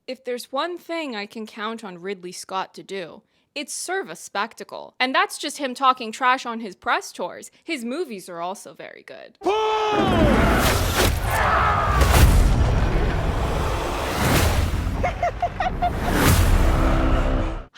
If there's one thing I can count on Ridley Scott to do, it's serve a spectacle. And that's just him talking trash on his press tours. His movies are also very good.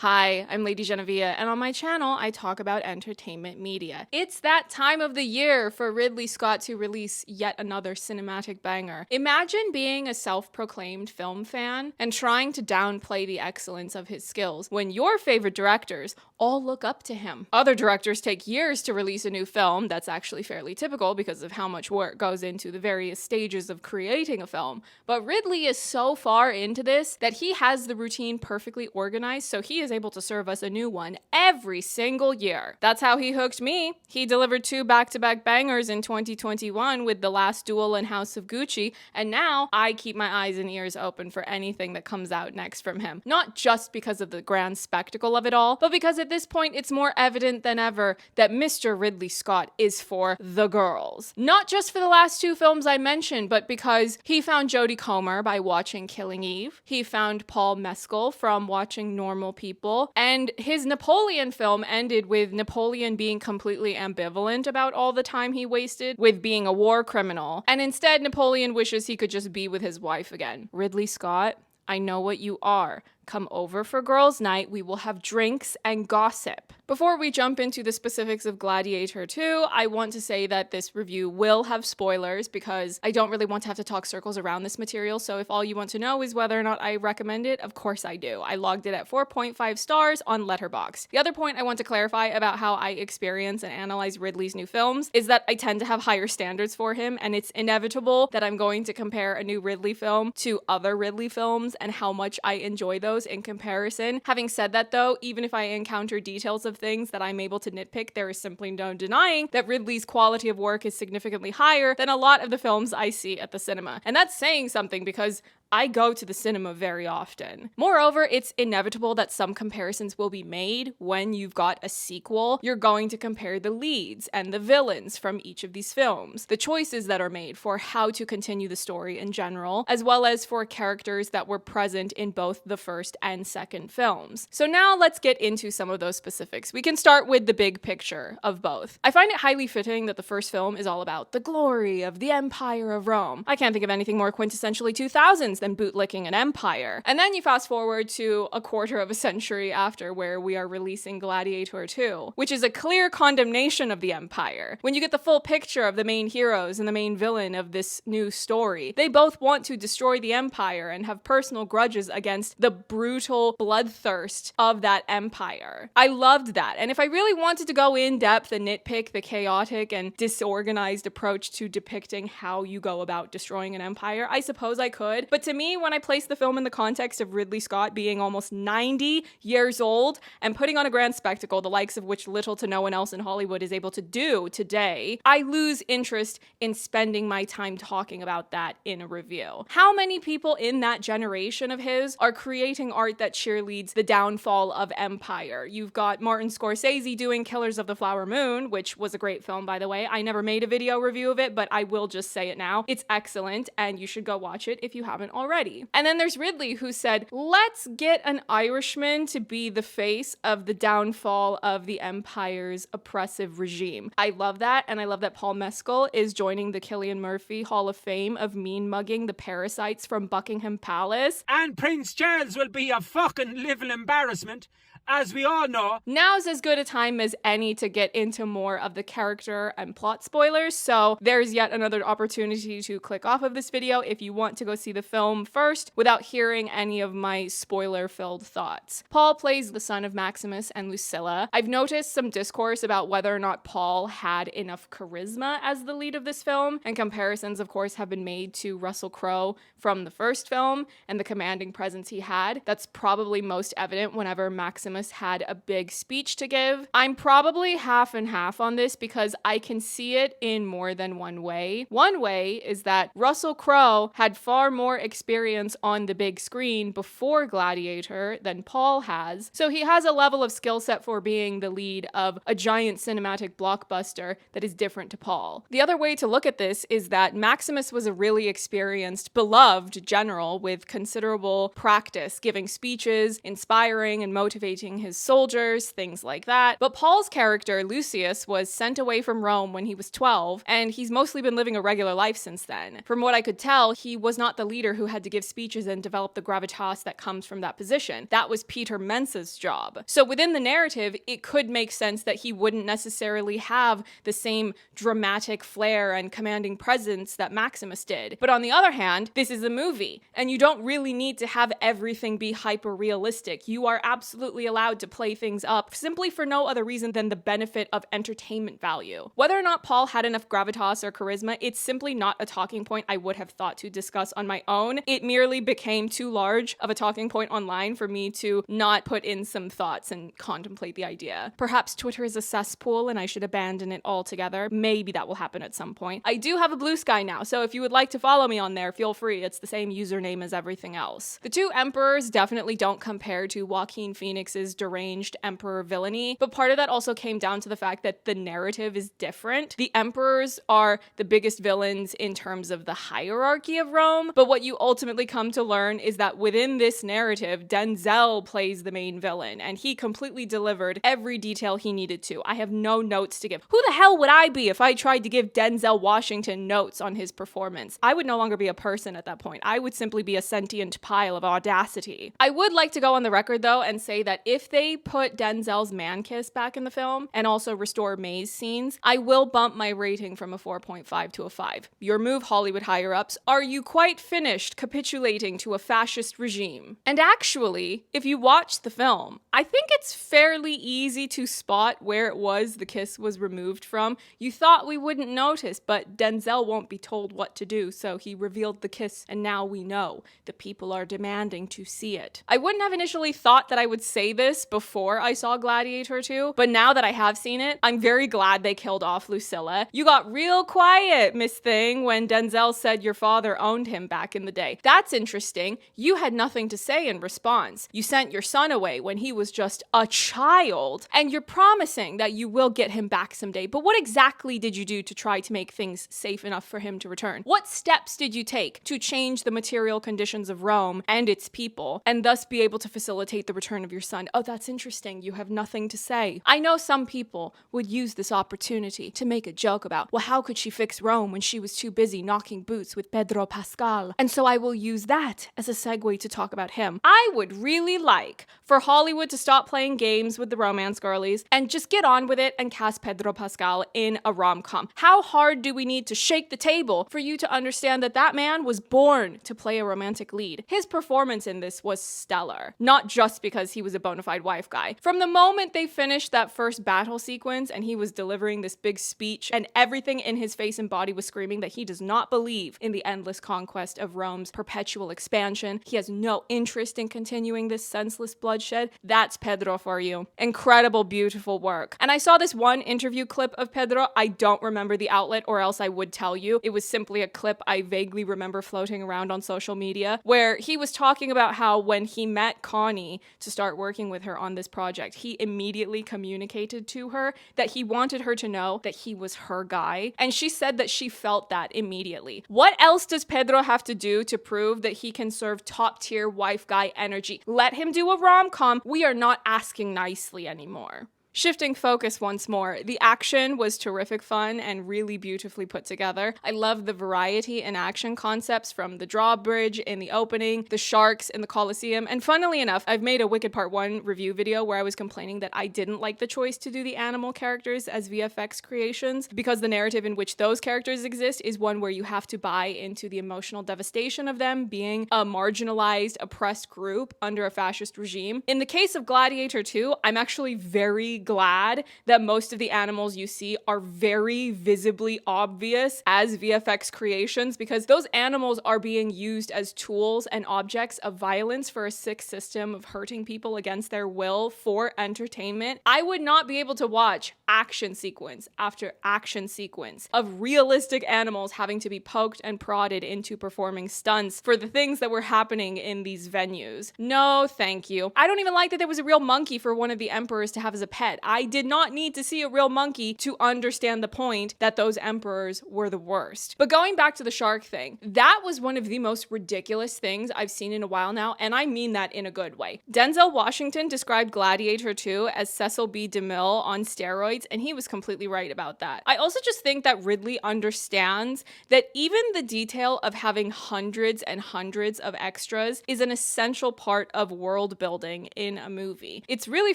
Hi, I'm Lady Genevieve, and on my channel, I talk about entertainment media. It's that time of the year for Ridley Scott to release yet another cinematic banger. Imagine being a self-proclaimed film fan and trying to downplay the excellence of his skills when your favorite directors all look up to him. Other directors take years to release a new film. That's actually fairly typical because of how much work goes into the various stages of creating a film. But Ridley is so far into this that he has the routine perfectly organized, so he is able to serve us a new one every single year. That's how he hooked me. He delivered 2 back-to-back bangers in 2021 with The Last Duel and House of Gucci, and now I keep my eyes and ears open for anything that comes out next from him. Not just because of the grand spectacle of it all, but because at this point it's more evident than ever that Mr. Ridley Scott is for the girls. Not just for the last 2 films I mentioned, but because he found Jodie Comer by watching Killing Eve, he found Paul Mescal from watching Normal People, and his Napoleon film ended with Napoleon being completely ambivalent about all the time he wasted with being a war criminal, and instead Napoleon wishes he could just be with his wife again. Ridley Scott, I know what you are. Come over for girls' night, we will have drinks and gossip. Before we jump into the specifics of Gladiator II, I want to say that this review will have spoilers because I don't really want to have to talk circles around this material, so if all you want to know is whether or not I recommend it, of course I do. I logged it at 4.5 stars on Letterboxd. The other point I want to clarify about how I experience and analyze Ridley's new films is that I tend to have higher standards for him, and it's inevitable that I'm going to compare a new Ridley film to other Ridley films and how much I enjoy those in comparison. Having said that though, even if I encounter details of things that I'm able to nitpick, there is simply no denying that Ridley's quality of work is significantly higher than a lot of the films I see at the cinema. And that's saying something because I go to the cinema very often. Moreover, it's inevitable that some comparisons will be made when you've got a sequel. You're going to compare the leads and the villains from each of these films, the choices that are made for how to continue the story in general, as well as for characters that were present in both the first and second films. So now let's get into some of those specifics. We can start with the big picture of both. I find it highly fitting that the first film is all about the glory of the Empire of Rome. I can't think of anything more quintessentially 2000s than bootlicking an empire. And then you fast forward to a quarter of a century after, where we are releasing Gladiator II, which is a clear condemnation of the empire. When you get the full picture of the main heroes and the main villain of this new story, they both want to destroy the empire and have personal grudges against the brutal bloodthirst of that empire. I loved that. And if I really wanted to go in depth and nitpick the chaotic and disorganized approach to depicting how you go about destroying an empire, I suppose I could. But to me, when I place the film in the context of Ridley Scott being almost 90 years old and putting on a grand spectacle, the likes of which little to no one else in Hollywood is able to do today, I lose interest in spending my time talking about that in a review. How many people in that generation of his are creating art that cheerleads the downfall of empire? You've got Martin Scorsese doing Killers of the Flower Moon, which was a great film, by the way. I never made a video review of it, but I will just say it now. It's excellent, and you should go watch it if you haven't already. And then there's Ridley, who said, let's get an Irishman to be the face of the downfall of the empire's oppressive regime. I love that, and I love that Paul Mescal is joining the Cillian Murphy Hall of Fame of mean mugging the parasites from Buckingham Palace. And Prince Charles will be a fucking living embarrassment, as we all know. Now's as good a time as any to get into more of the character and plot spoilers, so there's yet another opportunity to click off of this video if you want to go see the film first without hearing any of my spoiler-filled thoughts. Paul plays the son of Maximus and Lucilla. I've noticed some discourse about whether or not Paul had enough charisma as the lead of this film, and comparisons, of course, have been made to Russell Crowe from the first film and the commanding presence he had. That's probably most evident whenever Maximus had a big speech to give. I'm probably half and half on this because I can see it in more than one way. One way is that Russell Crowe had far more experience experience on the big screen before Gladiator than Paul has, so he has a level of skill set for being the lead of a giant cinematic blockbuster that is different to Paul. The other way to look at this is that Maximus was a really experienced, beloved general with considerable practice, giving speeches, inspiring and motivating his soldiers, things like that. But Paul's character, Lucius, was sent away from Rome when he was 12, and he's mostly been living a regular life since then. From what I could tell, he was not the leader who had to give speeches and develop the gravitas that comes from that position. That was Peter Mensa's job. So within the narrative, it could make sense that he wouldn't necessarily have the same dramatic flair and commanding presence that Maximus did. But on the other hand, this is a movie, and you don't really need to have everything be hyper-realistic. You are absolutely allowed to play things up simply for no other reason than the benefit of entertainment value. Whether or not Paul had enough gravitas or charisma, it's simply not a talking point I would have thought to discuss on my own. It merely became too large of a talking point online for me to not put in some thoughts and contemplate the idea. Perhaps Twitter is a cesspool and I should abandon it altogether. Maybe that will happen at some point. I do have a Blue Sky now, so if you would like to follow me on there, feel free. It's the same username as everything else. The two emperors definitely don't compare to Joaquin Phoenix's deranged emperor villainy, but part of that also came down to the fact that the narrative is different. The emperors are the biggest villains in terms of the hierarchy of Rome, but what you ultimately come to learn is that within this narrative, Denzel plays the main villain, and he completely delivered every detail he needed to. I have no notes to give. Who the hell would I be if I tried to give Denzel Washington notes on his performance? I would no longer be a person at that point. I would simply be a sentient pile of audacity. I would like to go on the record, though, and say that if they put Denzel's man kiss back in the film and also restore May's scenes, I will bump my rating from a 4.5 to a 5. Your move, Hollywood higher-ups. Are you quite finished capitulating to a fascist regime? And actually, if you watch the film, I think it's fairly easy to spot where it was the kiss was removed from. You thought we wouldn't notice, but Denzel won't be told what to do, so he revealed the kiss, and now we know. The people are demanding to see it. I wouldn't have initially thought that I would say this before I saw Gladiator II, but now that I have seen it, I'm very glad they killed off Lucilla. You got real quiet, Miss Thing, when Denzel said your father owned him back in the day. That's interesting. You had nothing to say in response. You sent your son away when he was just a child, and you're promising that you will get him back someday. But what exactly did you do to try to make things safe enough for him to return? What steps did you take to change the material conditions of Rome and its people, and thus be able to facilitate the return of your son? Oh, that's interesting. You have nothing to say. I know some people would use this opportunity to make a joke about, well, how could she fix Rome when she was too busy knocking boots with Pedro Pascal? And so I will use that as a segue to talk about him. I would really like for Hollywood to stop playing games with the romance girlies and just get on with it and cast Pedro Pascal in a rom-com. How hard do we need to shake the table for you to understand that that man was born to play a romantic lead? His performance in this was stellar, not just because he was a bona fide wife guy. From the moment they finished that first battle sequence and he was delivering this big speech and everything in his face and body was screaming that he does not believe in the endless conquest of Rome's perpetual expansion. He has no interest in continuing this senseless bloodshed. That's Pedro for you. Incredible, beautiful work. And I saw this one interview clip of Pedro. I don't remember the outlet, or else I would tell you. It was simply a clip I vaguely remember floating around on social media, where he was talking about how when he met Connie to start working with her on this project, he immediately communicated to her that he wanted her to know that he was her guy. And she said that she felt that immediately. What else does Pedro have to do to prove that he can serve top-tier wife guy energy? Let him do a rom-com. We are not asking nicely anymore. Shifting focus once more, the action was terrific fun and really beautifully put together. I love the variety in action concepts, from the drawbridge in the opening, the sharks in the Colosseum, and funnily enough, I've made a Wicked Part 1 review video where I was complaining that I didn't like the choice to do the animal characters as VFX creations, because the narrative in which those characters exist is one where you have to buy into the emotional devastation of them being a marginalized, oppressed group under a fascist regime. In the case of Gladiator II, I'm actually very glad that most of the animals you see are very visibly obvious as VFX creations, because those animals are being used as tools and objects of violence for a sick system of hurting people against their will for entertainment. I would not be able to watch action sequence after action sequence of realistic animals having to be poked and prodded into performing stunts for the things that were happening in these venues. No, thank you. I don't even like that there was a real monkey for one of the emperors to have as a pet. I did not need to see a real monkey to understand the point that those emperors were the worst. But going back to the shark thing, that was one of the most ridiculous things I've seen in a while now, and I mean that in a good way. Denzel Washington described Gladiator II as Cecil B. DeMille on steroids, and he was completely right about that. I also just think that Ridley understands that even the detail of having hundreds and hundreds of extras is an essential part of world building in a movie. It's really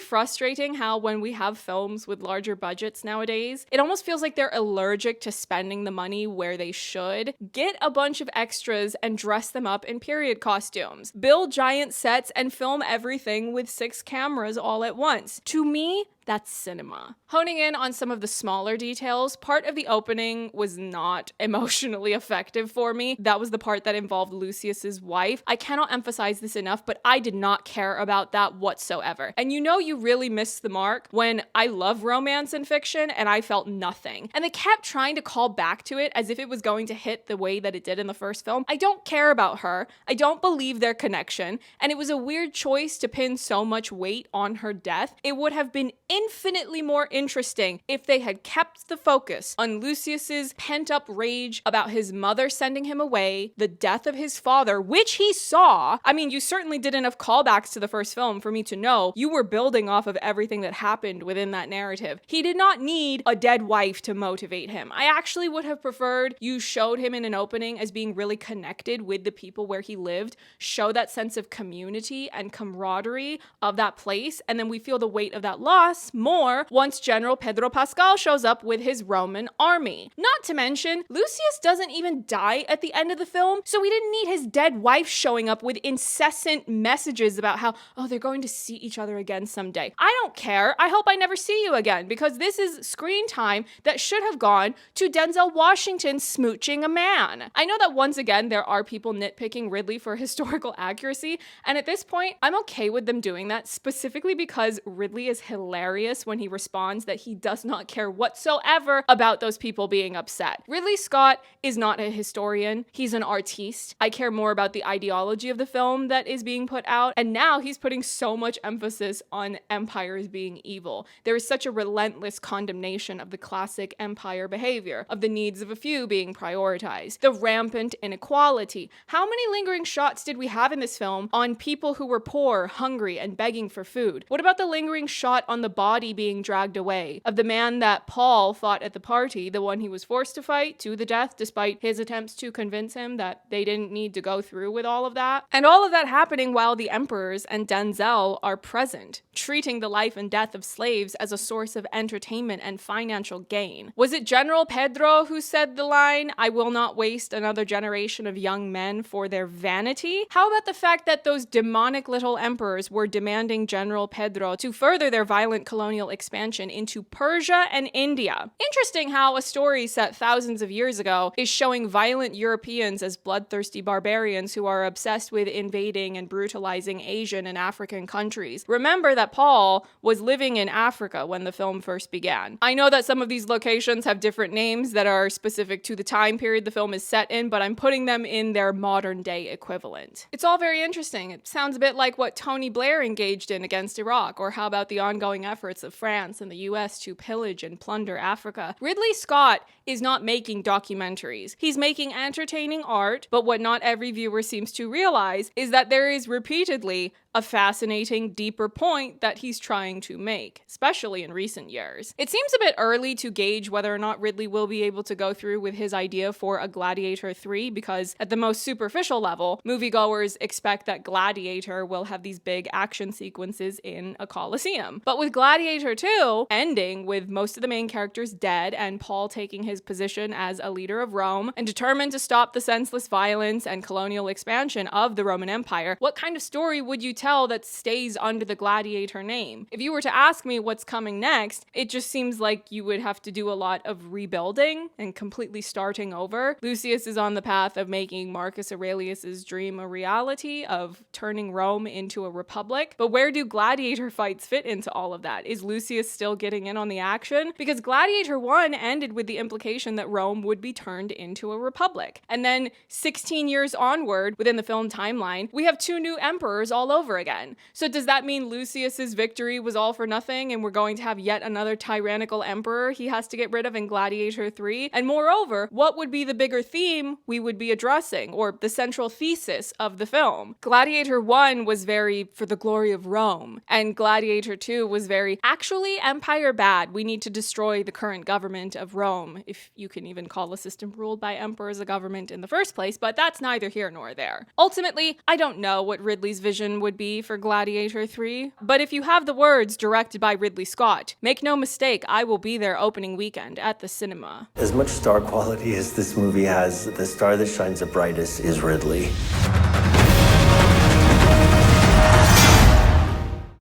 frustrating how when we have films with larger budgets nowadays, it almost feels like they're allergic to spending the money where they should. Get a bunch of extras and dress them up in period costumes. Build giant sets and film everything with 6 cameras all at once. To me, that's cinema. Honing in on some of the smaller details, part of the opening was not emotionally effective for me. That was the part that involved Lucius's wife. I cannot emphasize this enough, but I did not care about that whatsoever. And you know you really missed the mark when I love romance in fiction and I felt nothing. And they kept trying to call back to it as if it was going to hit the way that it did in the first film. I don't care about her. I don't believe their connection. And it was a weird choice to pin so much weight on her death. It would have been infinitely more interesting if they had kept the focus on Lucius's pent-up rage about his mother sending him away, the death of his father, which he saw. I mean, you certainly did enough callbacks to the first film for me to know you were building off of everything that happened within that narrative. He did not need a dead wife to motivate him. I actually would have preferred you showed him in an opening as being really connected with the people where he lived, show that sense of community and camaraderie of that place, and then we feel the weight of that loss more once General Pedro Pascal shows up with his Roman army. Not to mention, Lucius doesn't even die at the end of the film, so we didn't need his dead wife showing up with incessant messages about how, oh, they're going to see each other again someday. I don't care. I hope I never see you again, because this is screen time that should have gone to Denzel Washington smooching a man. I know that once again, there are people nitpicking Ridley for historical accuracy, and at this point, I'm okay with them doing that, specifically because Ridley is hilarious when he responds that he does not care whatsoever about those people being upset. Ridley Scott is not a historian. He's an artiste. I care more about the ideology of the film that is being put out, and now he's putting so much emphasis on empires being evil. There is such a relentless condemnation of the classic empire behavior, of the needs of a few being prioritized, the rampant inequality. How many lingering shots did we have in this film on people who were poor, hungry, and begging for food? What about the lingering shot on the body being dragged away of the man that Paul fought at the party, the one he was forced to fight to the death despite his attempts to convince him that they didn't need to go through with all of that? And all of that happening while the emperors and Denzel are present, treating the life and death of slaves as a source of entertainment and financial gain. Was it General Pedro who said the line, "I will not waste another generation of young men for their vanity"? How about the fact that those demonic little emperors were demanding General Pedro to further their violent colonial expansion into Persia and India? Interesting how a story set thousands of years ago is showing violent Europeans as bloodthirsty barbarians who are obsessed with invading and brutalizing Asian and African countries. Remember that Paul was living in Africa when the film first began. I know that some of these locations have different names that are specific to the time period the film is set in, but I'm putting them in their modern day equivalent. It's all very interesting. It sounds a bit like what Tony Blair engaged in against Iraq, or how about the ongoing efforts of France and the US to pillage and plunder Africa. Ridley Scott is not making documentaries. He's making entertaining art, but what not every viewer seems to realize is that there is repeatedly a fascinating, deeper point that he's trying to make, especially in recent years. It seems a bit early to gauge whether or not Ridley will be able to go through with his idea for a Gladiator III, because at the most superficial level, moviegoers expect that Gladiator will have these big action sequences in a coliseum. But with Gladiator Gladiator II, ending with most of the main characters dead and Paul taking his position as a leader of Rome and determined to stop the senseless violence and colonial expansion of the Roman Empire, what kind of story would you tell that stays under the Gladiator name? If you were to ask me what's coming next, it just seems like you would have to do a lot of rebuilding and completely starting over. Lucius is on the path of making Marcus Aurelius's dream a reality of turning Rome into a republic. But where do gladiator fights fit into all of that? Is Lucius still getting in on the action? Because Gladiator 1 ended with the implication that Rome would be turned into a republic. And then 16 years onward within the film timeline, we have 2 new emperors all over again. So does that mean Lucius's victory was all for nothing and we're going to have yet another tyrannical emperor he has to get rid of in Gladiator 3? And moreover, what would be the bigger theme we would be addressing, or the central thesis of the film? Gladiator 1 was very for the glory of Rome, and Gladiator 2 was very actually empire bad. We need to destroy the current government of Rome, if you can even call a system ruled by emperors a government in the first place, but that's neither here nor there. Ultimately, I don't know what Ridley's vision would be for Gladiator 3, but if you have the words directed by Ridley Scott, make no mistake, I will be there opening weekend at the cinema. As much star quality as this movie has, the star that shines the brightest is Ridley.